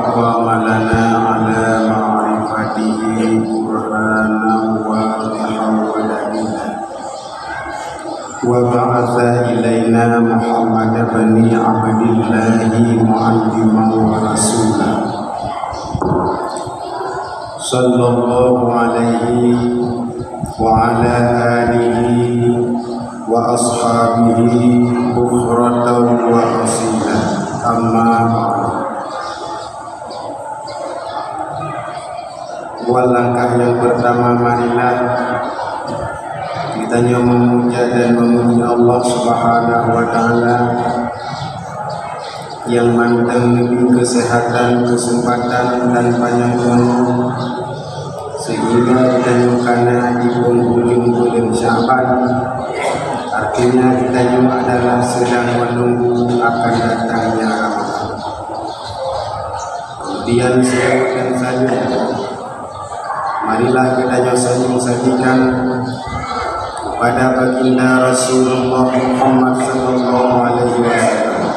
وأقام لنا على معرفته برهانا واضحا ودليلا وبعث إلينا محمد بن عبد الله معلما ورسولا صلى الله عليه وعلى آله وأصحابه بكرة وأصيلا أما بعد. Langkah yang pertama, marilah kita memuja dan memuji Allah Subhanahu wa Ta'ala yang mandang lebih kesehatan, kesempatan dan panjang umur sehingga kita nyukana di penghujung bulan Syaban. Artinya kita adalah sedang menunggu akan datangnya Ramadan. Kemudian selanjutnya saja, marilah kita sajikan kepada baginda Rasulullah Muhammad sallallahu alaihi wasallam,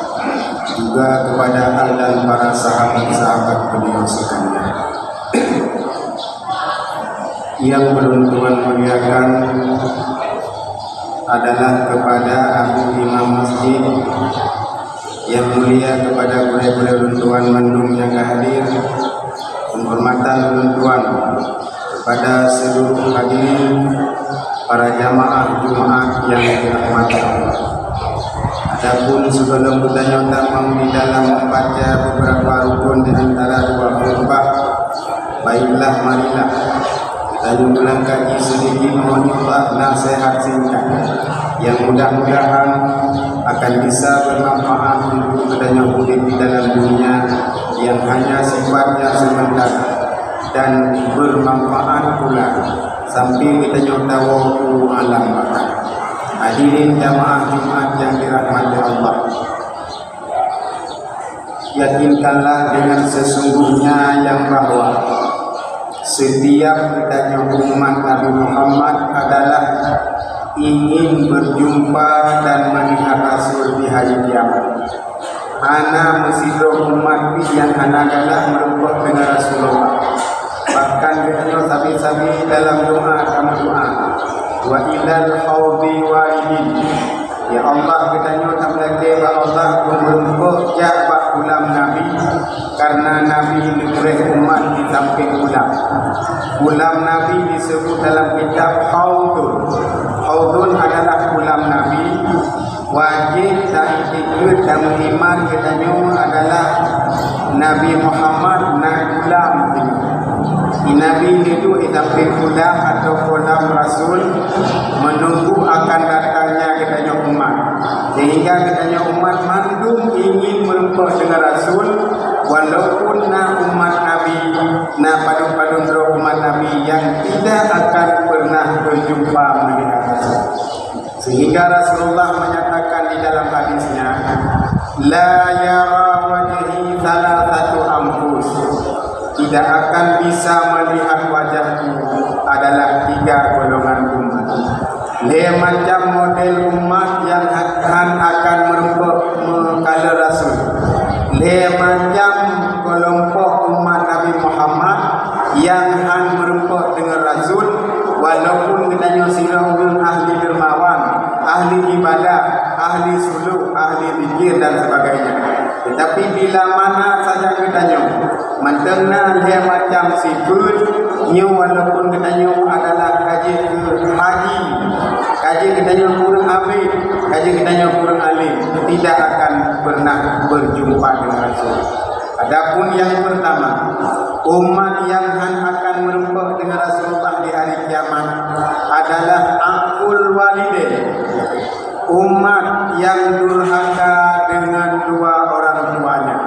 juga kepada ahli dan para sahabat-sahabat beliau sekalian. Yang belum Tuhan muliakan adalah kepada ahli imam masjid, yang mulia kepada guru-guru Tuhan mandum yang hadir, penghormatan Tuhan kepada seluruh hadirin para jamaah Jumat yang dirahmati Allah. Adapun sebelum kita nyata di dalam membaca beberapa rukun di antara dua khutbah, baiklah marilah kita melangkahi sedikit mohon nasihat singkat yang mudah-mudahan akan bisa bermanfaat untuk kita hidup di dalam dunia yang hanya sifatnya sementara dan bermanfaat pula sampai kita tahu alam bakal. Hadirin jamaah Jumat yang dirahmati Allah, yakinkanlah dengan sesungguhnya yang bahwa setiap kita umat Nabi Muhammad adalah ingin berjumpa dan melihat Rasul di hari kiamat. Ana mesido umat yang ana adalah merupakan dengan Rasulullah. Bahkan kita sabi-sabi dalam doa kami doa wa ilal haudi waridin, ya Allah kita nyata lagi wa Allah merupakan jabak ulam Nabi, karena Nabi diberi umat di samping ulam. Ulam Nabi disebut dalam kitab haudun. Haudun adalah ulam Nabi. Wajib tak ikut dan iman kita adalah Nabi Muhammad ulam ini. Nabi itu tapi ulam atau ulam Rasul menunggu akan datangnya kita umat, sehingga kita umat mandum ingin merupakan dengan Rasul, walaupun umat Nabi padung-padung umat Nabi yang tidak akan pernah berjumpa melihat Rasul. Sehingga Rasulullah menyatakan di dalam hadisnya, la yara wajhi thalathatu ampus, tidak akan bisa melihat wajahku adalah 3 golongan umat. Macam model umat yang akan mengkala Rasul. Macam kelompok umat Nabi Muhammad yang merupakan dengan Rasul, walaupun kita sirahul ahli dermawan, ahli ibadah, ahli suluk, ahli zikir dan sebagainya. Tetapi bila mana saja kita mendengar dia macam sifat walaupun kita adalah kaji haji, kaji kita kurang habis, kaji kita kurang alim, tidak akan pernah berjumpa dengan Rasul. Adapun yang pertama, umat yang akan merupakan dengan Rasulullah di hari kiamat adalah aqul walidain, umat yang durhaka dengan dua orang tuanya.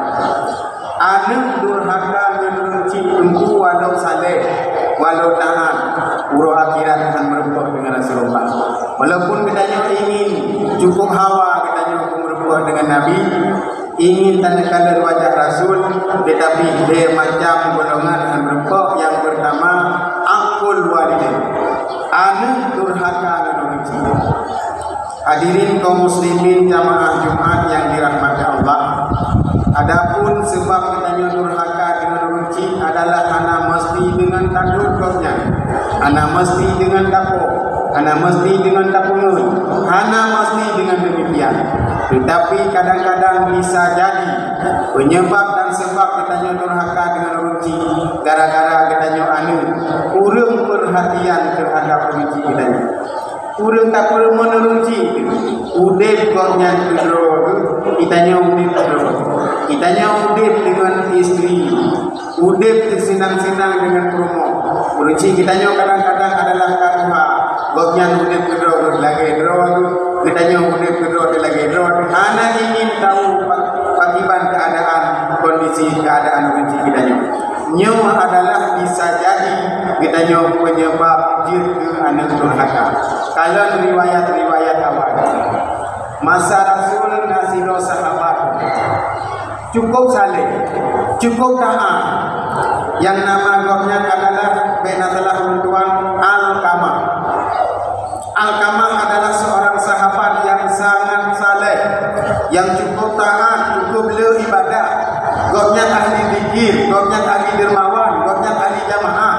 Anak durhaka menunci tunggu walau saleh, walau tahan, pura akhirat akan merupakan dengan Rasulullah. Walaupun kita ingin cukup hawa, kita merupakan dengan Nabi, ingin tanda-tanda wajah Rasul, tetapi dia macam golongan yang merupakan. Yang pertama, aqul walidain, anak durhaka menunci. Hadirin kaum muslimin jamaah Jumat yang dirahmati Allah, adapun sebab kita durhaka goknya. Ana mesti dengan dapur, ana mesti dengan dapur, ana mesti dengan demikian. Tetapi kadang-kadang bisa jadi penyebab dan sebab katanya durhaka dengan ruci gara-gara katanya anu kurang perhatian terhadap ruci katanya. Kurang tak perlu meneruci udip goknya kedro kitanya udip kedro kitanya udip dengan istri udip senang-senang dengan promo ruci kitanya kadang-kadang adalah karuha goknya udip kedro lagi dro kitanya udip kedro lagi dro anak ingin tahu pakiban keadaan kondisi keadaan ruci kitanya nyawa adalah bisa jadi kitanya penyebab jirga anak durhaka. Kalau riwayat-riwayat awal masa Rasul nasihat sahabat cukup saleh, cukup taat. Yang nama goknya adalah benasalah tuan Al-Qamah. Al-Qamah adalah seorang sahabat yang sangat saleh, yang cukup taat, cukup beribadah. Goknya ahli zikir, goknya ahli dermawan, goknya ahli jamaah.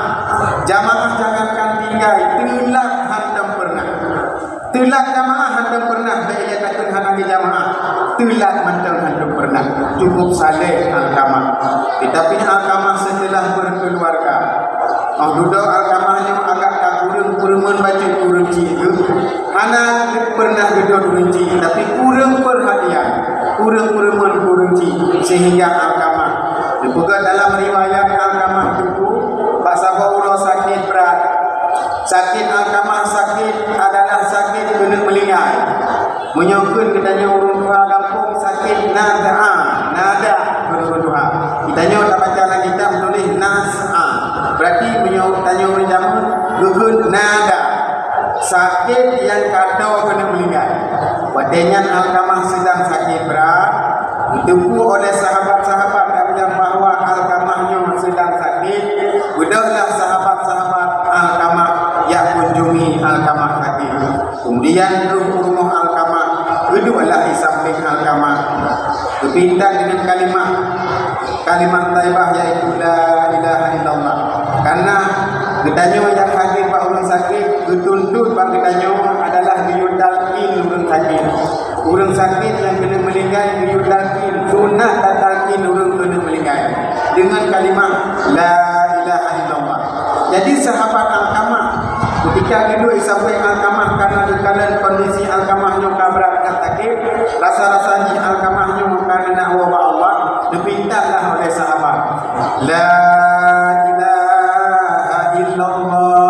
Jamaah jangankan tinggal, telak hantam pernah. Telak jamaah hantam pernah, baiknya takkan hanami jamaah. Telak hantam pernah. Cukup saleh Al-Qamah. Tetapi Al-Qamah setelah berkeluarga, duduk Al-Qamahnya agak tak kurang baca kurang ciga. Anak pernah duduk kurang ciga, tapi kurang perhatian. Kurang ciga. Sehingga Al-Qamah dibuka dalam riwayat Al-Qamah itu Pak Sabauro sakit berat. Sakit Al-Qamah sakit adalah sakit kena melingai. Menyokun katanya orang tua kampung sakit nada berdua. Kitanya tak baca lagi kita tulis nas'a. Berarti tanya orang jamu gugun nada. Sakit yang kado kena melingai. Wadenya Al-Qamah sedang sakit berat. Ditempuh oleh sahabat-sahabat yang bahawa Al-Qamahnya sedang sakit. Udahlah sahabat-sahabat Al-Qamah yang kunjungi Al-Qamah sakit. Kemudian rumah Al-Qamah kedualah di samping Al-Qamah. Berpindah dengan kalimat taibah yaitu la ilaha illallah. Karena gedanya yang hadir pak orang sakit dituntut pak gedanya adalah diyudalkin orang sakit. Orang sakit yang kena meninggal diyudalkin sunnah tatalkin orang kena meninggal dengan kalimat la ilaha illallah. Jadi sahabat Al-Qamah ketika duduk sampai Al-Qamah karena dikalan kondisi Al-Qamahnya kabrat sakit, rasa-rasanya Al-Qamahnya karena wabah Allah dipintahlah oleh sahabat la ilaha illallah.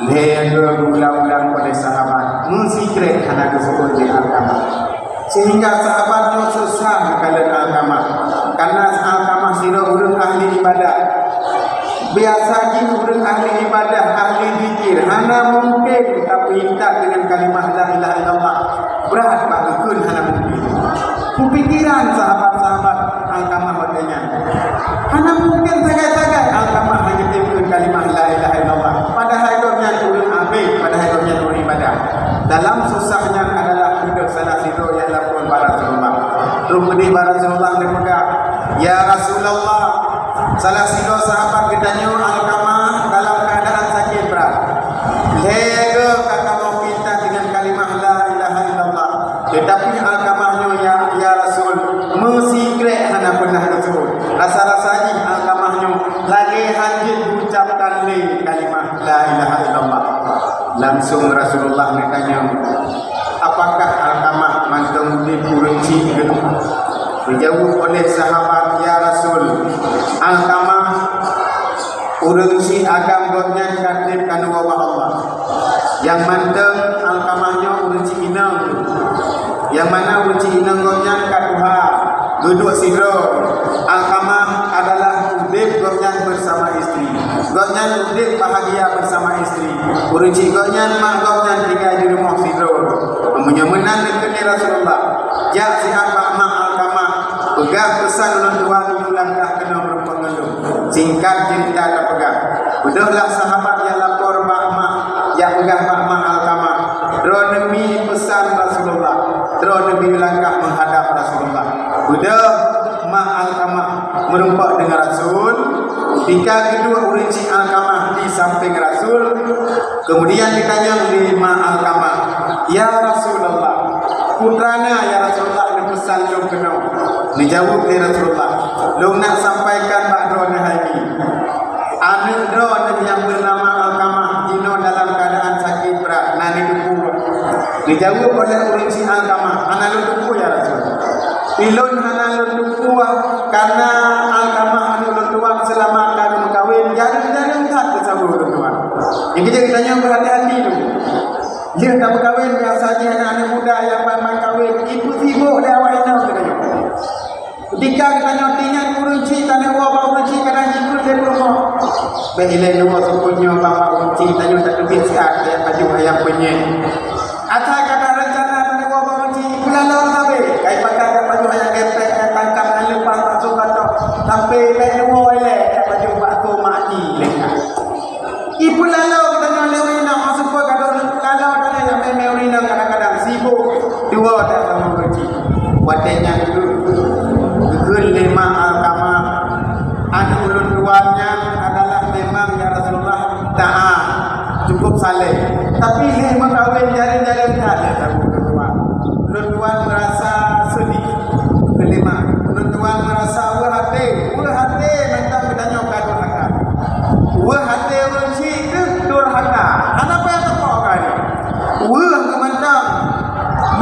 Lega ulang-ulang oleh sahabat mensikret anak tersebut di Al-Qamah, sehingga sahabatnya susah dikalan Al-Qamah karena Al-Qamah sira urang ahli ibadah. Biasa ji orang ahli ibadah, ahli zikir, hana mungkin tapi intak dengan kalimah la ilaha illallah. Berat bagukun hana mungkin. Kupikiran sahabat-sahabat Al-Qamah katanya. Hana mungkin sagai-sagai Al-Qamah hanya timbul kalimah la ilaha illallah. Padahal hidupnya turun abid, padahal hidupnya turun ibadah. Dalam susahnya adalah hidup salah situ yang lakukan Rasulullah. Rumudi Rasulullah dipegang, ya Rasulullah. Salah satu sahabat katanya Al-Qamah dalam keadaan sakit berat. Lega kata mau pinta dengan kalimah la ilaha illallah. Tetapi Al-Qamahnya ya Rasul mensikret hana pernah tersebut. Rasa-rasanya Al-Qamahnya lagi hadir ucapkan kalimah la ilaha illallah. Langsung Rasulullah bertanya, apakah Al-Qamah mantung di kurunci itu? Dijawab oleh sahabat, ya Rasul, Al-Qamah urang si agam gotnya katib kanu wabah Allah. Yang manteng Al-Qamahnya urang si inang. Yang mana urang si inang gotnya katuha duduk sidro. Al-Qamah adalah udip gotnya bersama istri. Gotnya udip bahagia bersama istri. Urang si gotnya mak gotnya tinggal di rumah sidro. Menyemenan dengan Rasulullah. Jak sihat mak Al-Qamah pegang pesan orang tua langkah kena berpengaruh. Singkat cerita tak pegang. Udahlah sahabat yang lapor mak yang pegang mak Al-Qamah. Terus demi pesan Rasulullah. Terus demi langkah menghadap Rasulullah. Udah mak Al-Qamah merempak dengan Rasul. Ketika kedua urinci Alkamah di samping Rasul, kemudian ditanya oleh Ma Alkamah, "Ya Rasulullah, putrana ya Rasulullah ni pesan lu kena." Dijawab oleh Rasulullah, "Lu nak sampaikan bakdo nahai. Anak drone yang bernama Alkamah dino dalam keadaan sakit berat, nani duku." Dijawab oleh urinci Alkamah, "Anak lu duku ya Rasul. Ilun anak lu duku karena Alkamah anu lu tuang selama kami kawin jadi tak bersama lu tuang." Jadi kita tanya berhati-hati tu. Dia tak berkahwin biasanya anak-anak muda yang baru kahwin, ibu sibuk dia awak nak katanya. Ketika kita nyotinya kurunci tanah wabah kurunci kadang jikul dia rumah. Behilah dua sukunya bapak kurunci tanya tak lebih sihat dia baju ayam punya. Asal kata rencana tanah wabah kurunci bulan lalu sampai kai pakai baju ayam gepek tangkap dan lepas masuk kata sampai baik dua elek dia baju batu mati lekat. Ibu lalu kita nyoleh nak masuk ke kadang lalu ada yang memang kadang-kadang sibuk dua tak sama kurunci. Wadahnya dulu kelima Alkamah anak ulun tuannya adalah memang ya Rasulullah taat cukup saleh, tapi lima kahwin jari-jari tak ada ulun tuan. Ulun tuan merasa sedih. Kelima ulun tuan merasa hati mentang bedanya kado haka hati ulun si ke durhaka. Kenapa yang tekok kali kementang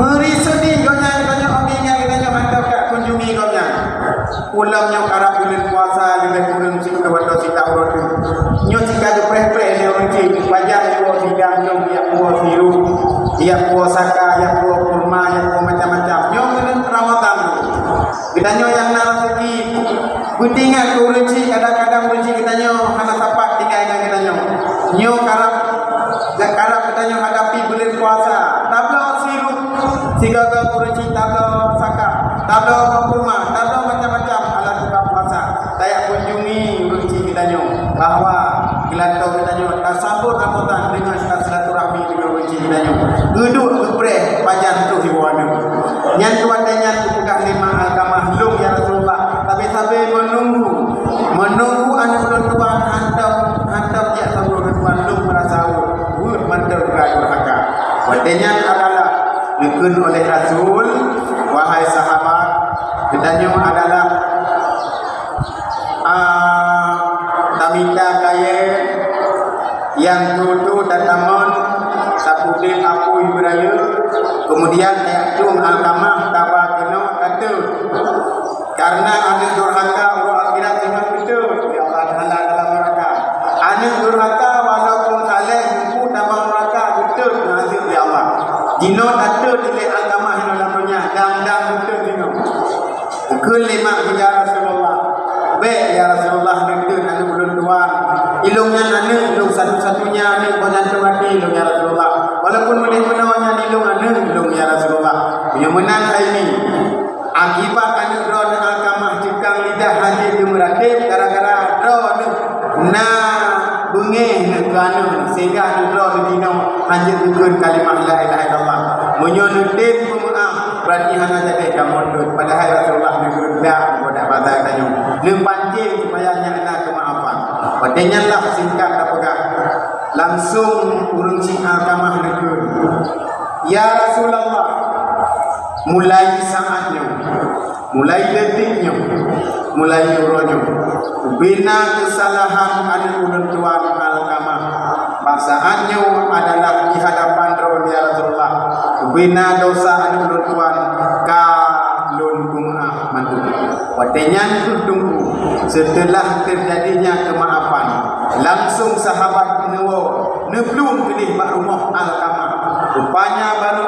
meri sedih kau nyanyi kita mantap kat kunjungi kau nyanyi ulangnya karap bulan puasa dengan bulan siku kewadah sita urut nyo sika je preh-preh ni orang cik wajah dua bidang nyo dia buah biru dia buah saka dia buah kurma dia buah macam-macam nyo kena Ramadan kita nyo yang nak rezeki kutingan ke orang cik kadang-kadang orang cik kita nyo hana sapat tinggal dengan kita nyo karap kita nyo hadapi bulan puasa tabla sirup sika ke orang cik tabla saka tabla kurma tabla macam-macam alat buka puasa saya kunjungi kunci kita nyo bahawa kelantau kita nyo tasabur Ramadan dengan silaturahmi dengan kunci kita nyo duduk berpreh pajan tu hiwana nyan tu adanya tukah lima Alkamah lung ya Rasulullah tapi sampai menunggu anak tuan hantam dia sabur tuan lung merasa mantap gaduh haka wadanya adalah dikun oleh Rasul wahai sahabat kitanya adalah tamita kaya yang tutu dataman sapudin apu ibraya kemudian ayatun Alkamah taba kena kata karena anak durhaka urut akhirat dengan kita ya Allah Taala dalam neraka anak durhaka walaupun saleh buku dalam neraka betul nasib ya Allah dino kata nilai Alkamah namanya dan betul dino kelima ya Rasulullah baik ya Rasulullah betul anak ulun tuan ilungnya anak ilung satu-satunya anak penyantung hati ilung ya Rasulullah walaupun boleh menawanya ilung anak ilung ya Rasulullah yang menang ini akibat anak drone Alkamah cekang lidah haji itu meratib gara-gara drone bengih negara sehingga anak drone dino haji tukun kalimah la ilaha illallah menyonutip pemaaf berarti hanya jadi kamondut padahal Rasulullah negara bodak batal kanyo nempancing supaya nyana kemaafan padanya lah singkat dapat langsung urung si Alkamah negara ya Rasulullah mulai saatnya mulai detiknya mulai uronyo bina kesalahan anak ulun tuan Alkamah bahasaannya adalah di hadapan ya Rasulullah bina dosa anak ulun tuan kalun kumaaf mantu wadanya tunggu setelah terjadinya kemaafan langsung sahabat neblum kedih mak rumah Alkamah rupanya baru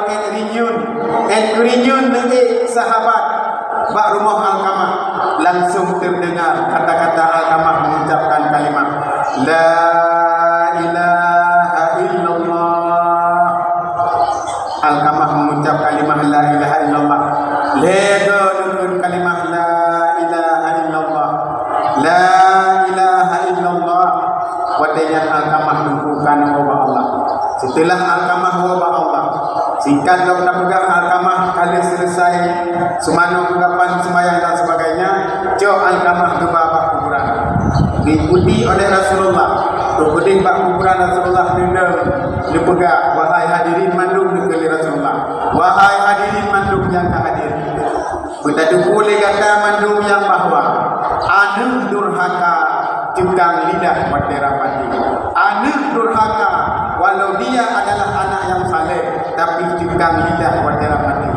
reunion dengan sahabat bak rumah Alkamah langsung terdengar kata-kata Alkamah mengucapkan kalimat la ilaha illallah. Alkamah mengucap kalimat la ilaha illallah lega dengan kalimat la ilaha illallah la ilaha illallah wadanya Alkamah mengucapkan wabah Allah setelah Alkamah wabah Allah singkat kau nak pegang Alkamah kali selesai semana ungkapan sembahyang dan sebagainya jauh Alkamah ke bawah kuburan di diikuti oleh Rasulullah. Kemudian bak kuburan Rasulullah dipegang, wahai hadirin mandum negeri Rasulullah, wahai hadirin mandum yang hadir. Kita boleh kata mandum yang bahwa anu durhaka cengkang lidah berterapati. Anu durhaka walau dia adalah anak yang saleh tapi cengkang lidah berterapati.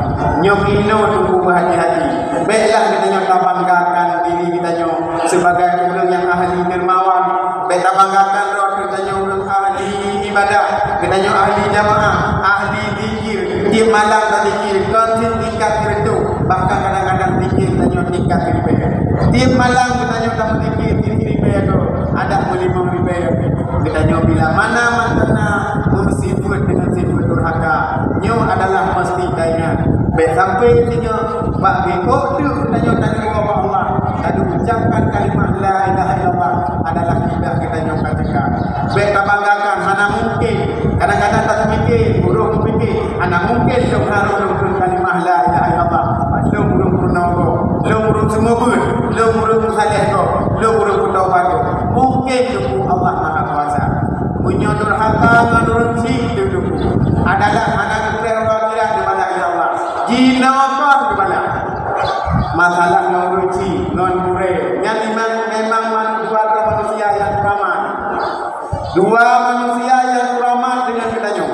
Nyokino tunggu berhati-hati. Baiklah kita nyok banggakan diri kita nyok sebagai orang yang ahli dermawan. Baiklah banggakan roh kita nyok orang ahli ibadah. Kita nyok ahli jamaah, ahli zikir. Di malam tak zikir, konsen tingkat itu. Bahkan kadang-kadang zikir kita nyok tingkat ribuan. Di malam kita nyok tak zikir ribuan tu. Ada 5 ribuan. Kita nyok bila mana mantana bersifat dengan sifat durhaka. Nyok adalah mesti kaya. Baik sampai tiga bak bekok tu kita nyok tak kira Allah. Tadi ucapkan kalimah la ilaha illallah adalah kita nyok katakan. Baik banggakan mana mungkin. Kadang-kadang tak mikir, burung fikir. Ana mungkin yo harus kalimah la ilaha illallah. Lu burung purnawa, lu burung semua, lu burung saleh ko, lu burung taubat ko. Mungkin tu Allah Maha Kuasa. Menyodor harta menurut si itu adalah anak Allah di mana Allah. Jina kon di mana? Masalah mengurusi non pure. Yang memang dua manusia yang ramah. Dua manusia yang ramah dengan kita nyok.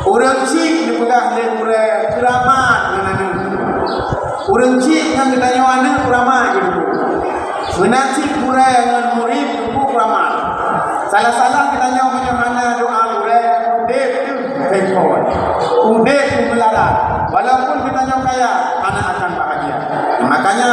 Orang cik dipegang dengan pure ramah dengan anu. Orang cik yang kita nyok anu ramah gitu. Menacik pure dengan murid itu ramah. Salah-salah kita nyok menyuhana doa pure udep tu tekon. Udep tu melarat. Walaupun kita nyok kaya, anak akan bahagia. Makanya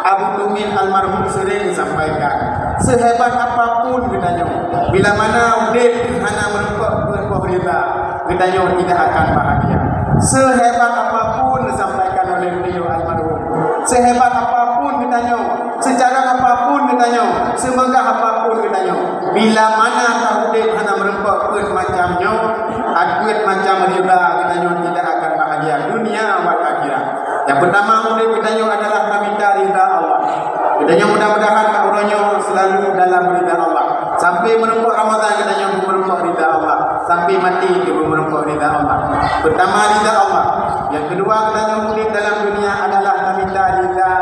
Abu Tumin almarhum sering sampaikan, sehebat apapun kita nyok, bila mana udep hanya merupakan rida, kita nyok tidak akan bahagia. Sehebat apapun disampaikan oleh beliau almarhum, sehebat apapun kita nyok, secara apapun kita nyok, semegah apapun kita nyok, bila mana tak udep hanya merupakan macam nyok, adut macam rida, kita nyok tidak akan bahagia dunia dan akhirat. Yang pertama udep kita nyok adalah meminta rida Allah. Kita nyok mudah-mudahan kau nyok selalu dalam rida Allah. Sampai menempuh Ramadan kita nyok menempuh rida Allah. Sampai mati kita menempuh rida Allah. Pertama rida Allah. Yang kedua kita nyok udep dalam dunia adalah meminta rida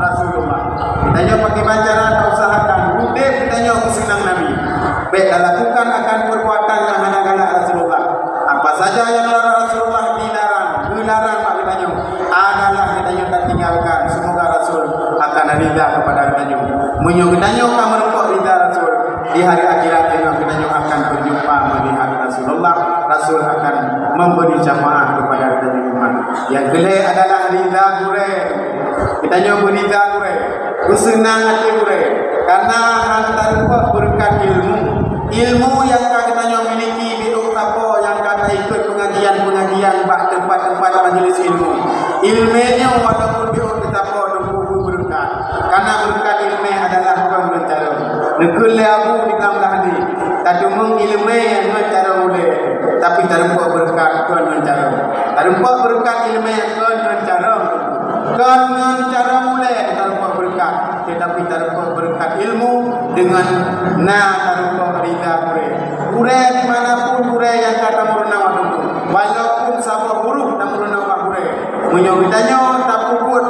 Rasulullah. Kita nyok pakai cara atau usahakan udep kita nyok senang Nabi. Baik lakukan akan perbuatan yang hanya Rasulullah. Apa saja yang Rasulullah dilarang Pak kita nyok adalah kita nyok tak tinggalkan. Semoga Rasul akan rida kepada kita nyok. Menyok kita nyok akan menempuh rida Rasul. Di hari akhirat kita nyok akan berjumpa melihat Rasulullah. Rasul akan memberi jamaah kepada kita nyok. Yang kedua adalah rida gure. Kita nyok berida gure. Kusenang hati gure. Karena antara berkat ilmu yang kita nyok miliki itu apa yang kata ikut pengajian bak tempat-tempat majlis ilmu. Ilmunya walaupun kita apa buku berkat. Karena berkat ilmu adalah bukan cara. Nekul aku di dalam lahdi. Tadi mung ilmu yang cara boleh, tapi terempat berkat bukan cara. Terempat berkat ilmu yang bukan cara. Dengan cara boleh terempat berkat, tetapi terempat berkat ilmu dengan terempat rida pure. Pure dimanapun pure yang kata murna waktu. Walaupun sabah huruf tak murna pure. Menyobitanya tak pukul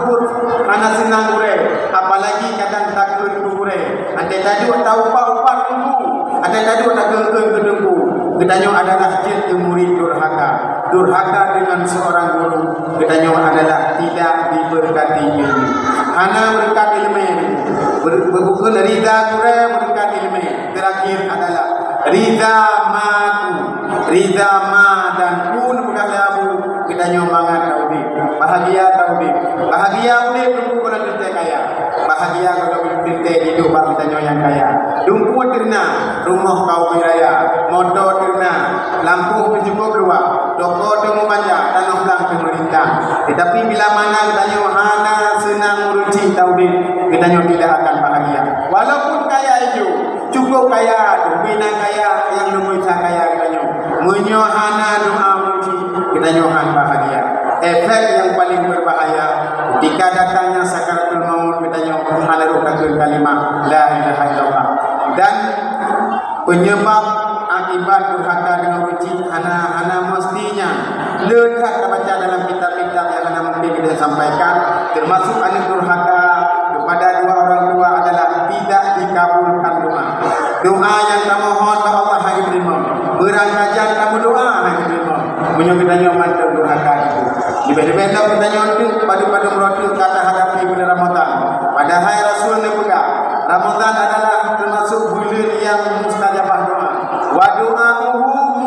karena senang pure. Apalagi kadang takut pure. Anda tadi tahu upah tunggu. Anda tadi tak kedengku. Ketanya adalah jid murid durhaka. Durhaka dengan seorang guru. Ketanya adalah tidak diberkati ilmu. Hana berkat ilmu ini. Bukan rida pure berkat ilmu. Terakhir adalah rida matu. Rida ma dan pun bukan labu. Kita nyomangan tauhid. Bahagia tauhid. Bahagia boleh tunggu kalau kita kaya. Bahagia kalau kita hidup kita yang kaya. Dumpu terna, rumah kau raya, motor terna, lampu cukup luar, toko temu banyak, tanah belang pemerintah. Tetapi bila mana kita hana senang urusi tauhid, kita tidak akan bahagia. Walaupun kaya itu, cukup kaya, bina kaya yang lumui kaya kita menyohana doa urusi, kita akan bahagia. Efek yang paling berbahaya ketika datangnya sakaratul maut, kita halarukan kalimah penyebab akibat durhaka dengan benci ana mestinya lihat baca dalam kitab-kitab yang ana mungkin kita sampaikan, termasuk ana durhaka kepada dua orang tua adalah tidak dikabulkan doa yang kamu mohon kepada Allah hanya terima, berangajan kamu doa hanya terima, menyokitanya mantap durhaka itu dibeda-beda bertanya itu pada meroti kata hadapi bulan Ramadan, padahal Rasul ni pegang Ramadan adalah termasuk bulan yang mustajabah doa. Wa du'a'uhu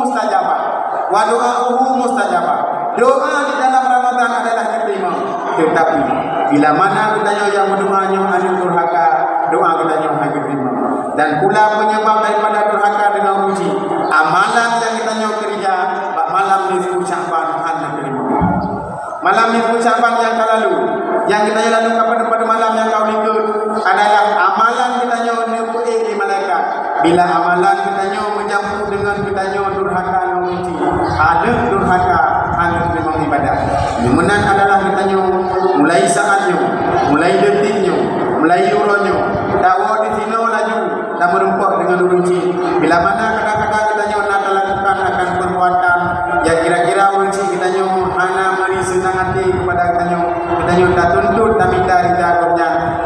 mustajabah. Doa di dalam Ramadan adalah diterima. Tetapi bila mana kitanya yang berdoanya ada durhaka, doa kitanya hanya diterima. Dan pula penyebab daripada durhaka dengan benci, amalan yang kitanya kerja malam nisfu Sya'ban hanya diterima. Malam nisfu Sya'ban yang lalu, yang kita lalu pada malam yang kau ikut adalah amalan kitanya dipuji di malaikat. Bila amalan kitanya mencampur dengan kitanya durhaka dan benci, ada durhaka hanya terima ibadah. Menan adalah kitanya mulai saatnya, mulai detiknya, mulai yuronya, dawa di sini laju dan merempah dengan benci. Bila mana kadang-kadang kitanya nak lakukan akan perbuatan yang kira-kira benci kitanya hanya mari senang hati kepada kitanya tak tuntut tak minta ridha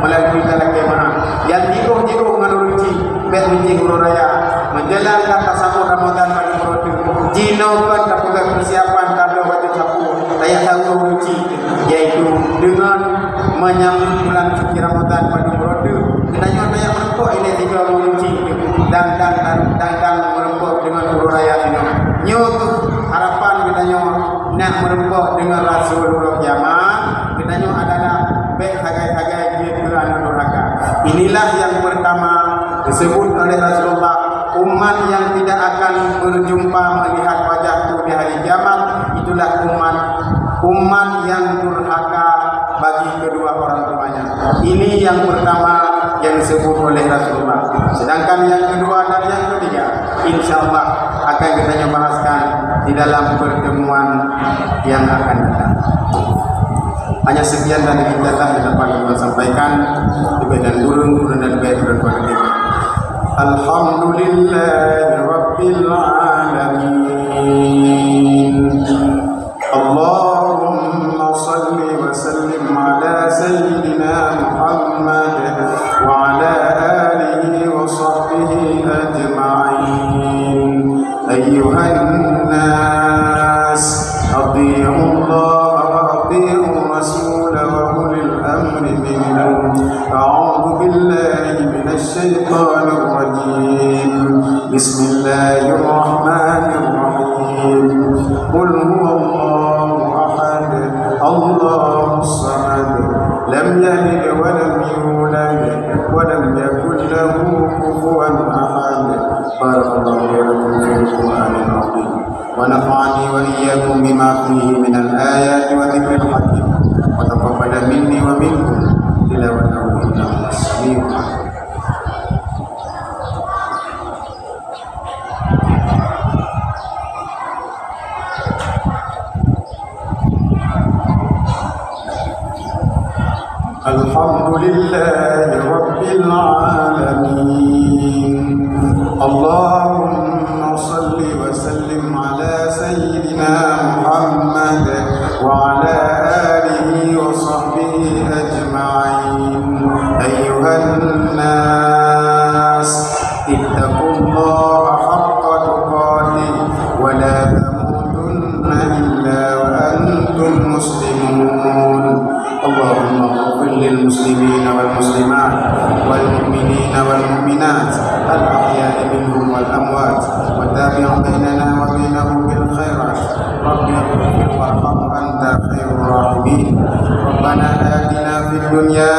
melalui talaqi maaf yang jikoh dengan benci benci guru raya menjalankan tasawuf Ramadan pada merotu jino kan tak pegang persiapan tabla waktu sapu saya tahu benci yaitu dengan menyambut bulan suci Ramadan pada merotu kitanya saya merempok ini tiga benci dan merempok dengan guru raya ini nyok harapan kitanya nak merempok dengan Rasulullah kiamat kitanya adalah baik hagai-hagai dia kerana durhaka. Inilah yang pertama disebut oleh Rasulullah, umat yang tidak akan berjumpa melihat wajahku di hari kiamat itulah umat yang durhaka bagi kedua orang tuanya. Ini yang pertama yang disebut oleh Rasulullah. Sedangkan yang kedua dan yang ketiga insyaallah akan kita bahaskan di dalam pertemuan yang akan datang. Hanya sekian dari kita yang dapat kita sampaikan. Diberikan guru dan baik kepada kita. Alhamdulillahi Rabbil Alamin. Allahumma salli wa sallim ala Sayyidina Muhammad wa ala alihi wa sahbihi ajma'in. Ayyuhan nas, ati'u Allah الرسول وأولي الأمر منكم. أعوذ بالله من الشيطان الرجيم. بسم الله الرحمن الرحيم. قل هو الله أحد الله الصمد لم يلد ولم يولد ولم يكن له كفوا أحد. بارك الله لكم في القرآن العظيم ونفعني وإياكم بما فيه من الآيات وذكر الحكيم وتقبل مني ومنكم تلاوته إنه السميع العليم. الحمد لله رب العالمين. اللهم صل وسلم على سيدنا محمد وعلى آله وصحبه أجمعين. أيها الناس اتقوا الله حق تقاته ولا تموتن إلا وأنتم مسلمون. اللهم اغفر للمسلمين والمسلمات والمؤمنين والمؤمنات الأحياء منهم والأموات وتابع بيننا وبينهم بالخيرات. رب اغفر وارحم أنت خير الراحمين. ربنا آتنا في الدنيا